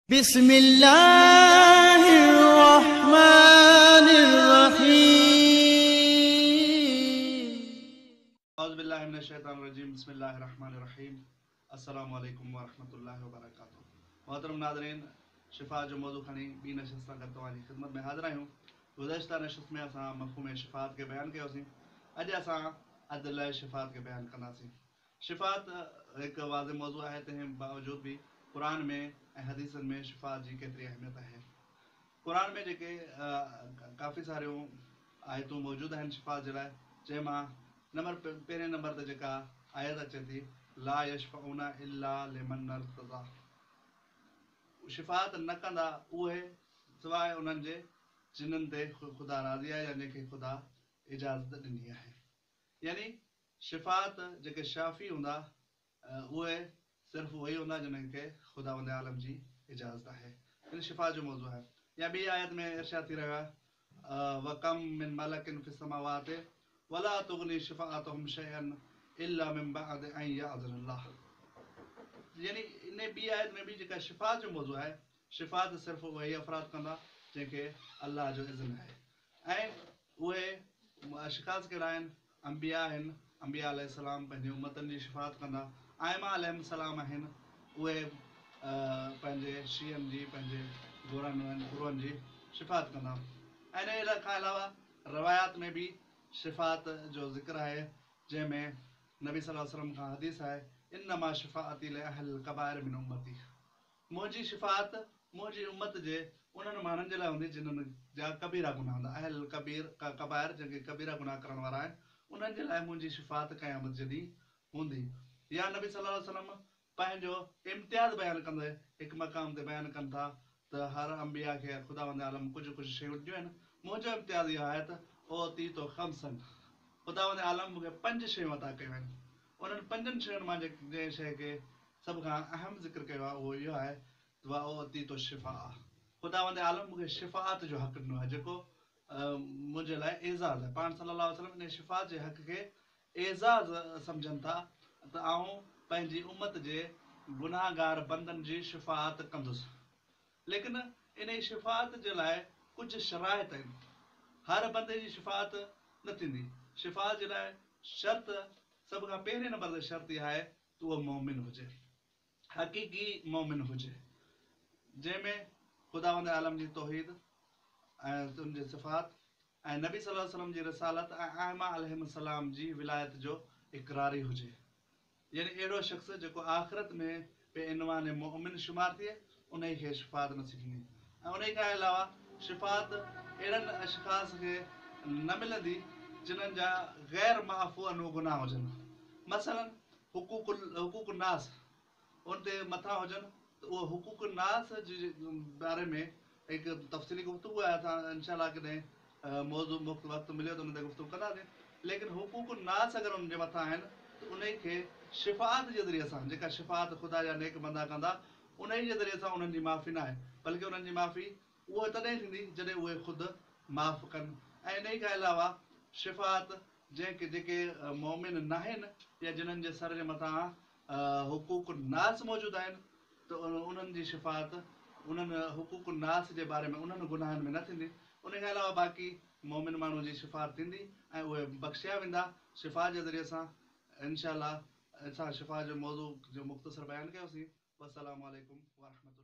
औज़ुबिल्लाहिमिनश्शैतानिर्रजीम बिस्मिल्लाहिर्रहमानिर्रहीम अस्सलामु अलैकुम वरहमतुल्लाहि वबरकातुहू। मोहतरम नाज़रीन, शिफ़ा जो मौज़ू खणी ॿी नशिस्त सां गॾु तव्हांजी ख़िदमत में हाज़िर आहियूं। गुज़िश्ता नशिस्त में असां मफ़हूम शिफ़ात खे बयानु कयोसीं। अॼु असां अदल शिफ़ात खे बयानु कंदासीं। शिफ़ात हिकु वाज़िह मौज़ू आहे, तंहिं बावजूदि बि क़ुरान में ऐं हदीसनि में शिफ़ात जी केतिरी अहमियत आहे। क़ुरान में जेके काफ़ी सारियूं आयतूं मौजूदु आहिनि शिफ़ात जे लाइ, जंहिंमां पहिरें नंबर ते जेका आयत अचे थी, ला यशफ़ऊना इल्ला लिमन इर्तज़ा, शिफ़ात न कंदा उहे सवाइ उन्हनि जे जिन्हनि ते ख़ुदा राज़ी आहे या जंहिंखे ख़ुदा इजाज़त ॾिनी आहे। यानी शिफ़ात जेके शाफ़ी हूंदा उहे सिर्फ़ु उहे ई हूंदा जिन्हनि खे ख़ुदावंद आलम जी इजाज़त आहे। इन शिफ़ात जो मौज़ू आहे। या ॿी आयत में इरशाद थी रहियो आहे, वकम मिन मलकिन फ़िस समावाति वला तुग़नी शिफ़ाअतुहुम शैअन इल्ला मिन बअदि अन यअज़न अल्लाह। यानी इन ॿी आयत में बि जेका शिफ़ात जो मौज़ू आहे, शिफ़ात सिर्फ़ु उहे ई अफ़राद कंदा जंहिंखे अल्लाह जो इज़्न आहे। ऐं उहे अशख़ास कहिड़ा आहिनि? अंबिया आहिनि। अंबिया अलैहिस्सलाम पंहिंजी उम्मतनि जी शिफ़ात कंदा। आइमा अलैहिस्सलाम आहिनि, उहे पंहिंजे शीयनि जी, पंहिंजे गुरुअनि जी शिफ़ात कंदा। ऐं इन खां अलावा रवायात में बि शिफ़ात जो ज़िक्र आहे, जंहिंमें नबी सल्लल्लाहु अलैहि वसल्लम खां हदीस आहे, इन्नमा शिफ़ाअती लिअहलिल कबाइर मिन उम्मती, मुंहिंजी शिफ़ात मुंहिंजी उम्मत जे उन्हनि माण्हुनि जे लाइ हूंदी जिन्हनि जा कबीरा गुनाह हूंदा। अहल कबाइर जेके कबीरा गुनाह करण वारा आहिनि, उन्हनि जे लाइ मुंहिंजी शिफ़ात क़यामत जे ॾींहुं हूंदी। या नबी सल्लल्लाहु अलैहि वसल्लम पंहिंजो इम्तियाज़ बयानु कंदे हिकु मक़ाम ते बयानु कनि था त हर अंबिया खे ख़ुदावंद आलम कुझु कुझु शयूं ॾिनियूं आहिनि। मुंहिंजो इम्तियाज़ इहो आहे त ओती तो ख़म्सन, ख़ुदावंद आलम मूंखे 5 शयूं अता कयूं आहिनि। उन्हनि 5 शयुनि मां जंहिं शइ खे सभ खां अहम ज़िक्र कयो आहे उहो इहो आहे, ओती तो शिफ़ा, ख़ुदावंद आलम मूंखे शिफ़ात जो हक़ ॾिनो आहे, जेको मुंहिंजे लाइ एज़ाज़ आहे। पाण सल्लल्लाहु अलैहि वसल्लम इन शिफ़ात जे हक़ खे एज़ाज़ सम्झनि था त आऊं पंहिंजी उम्मत जे गुनाहगार बंदनि जी शिफ़ात कंदुसि। लेकिन इन शिफ़ात जे लाइ कुझु शराइत आहिनि। हर बंदे जी शिफ़ात न थींदी। शिफ़ात जे लाइ शर्त, सभ खां पहिरें नंबर ते शर्त इहा आहे त उहो मोमिन हुजे, हक़ीक़ी मोमिन हुजे, जंहिंमें ख़ुदावंद आलम जी तौहीद ऐं उनजी सिफ़ात ऐं नबी सल्लल्लाहु अलैहि वसल्लम जी रिसालत ऐं आइमा अलैहिस्सलाम जी विलायत जो इक़रारी हुजे। यानी अहिड़ो शख़्स जेको आख़िरत में बेइनवान मोमिन शुमार थिए, उन खे शिफ़ात नसीब थींदी। ऐं उन खां अलावा शिफ़ात अहिड़नि अशख़ास खे न मिलंदी जिन्हनि जा ग़ैर माफ़ू अनू गुनाह हुजनि। मसलन हुकूक नास उन ते मथां हुजनि, त उहो हुकूक नास जे बारे में हिकु तफ़सीली गुफ़्तगू आहे। असां इंशाअल्लाह कॾहिं मौज़ू वक़्तु मिलियो त उन ते गुफ़्तगू कंदासीं। लेकिन हुकूक नास अगरि उन जे मथां आहिनि त उन खे शिफ़ात जे ज़रिए सां, जेका शिफ़ात ख़ुदा जा नेक बंदा कंदा, उन जे ज़रिए सां उन्हनि जी माफ़ी न आहे, बल्कि उन्हनि जी माफ़ी उहा तॾहिं थींदी जॾहिं उहे ख़ुदि माफ़ कनि। ऐं इन खां अलावा शिफ़ात जेके मोमिन न आहिनि या जिन्हनि जे सर जे मथां हुकूक नास मौजूदु आहिनि, त उन्हनि जी शिफ़ात उन्हनि हुकूक नास जे बारे में उन्हनि गुनाहनि में न थींदी। उन खां अलावा बाक़ी मोमिन माण्हू जी शिफ़ात थींदी ऐं उहे बख़्शिया वेंदा शिफ़ात जे ज़रिए सां। इंशाअल्लाह असां शिफ़ा जो मौज़ू जो मुख़्तसर बयानु कयोसीं। वस्सलामु अलैकुम वरहमतुल्लाह।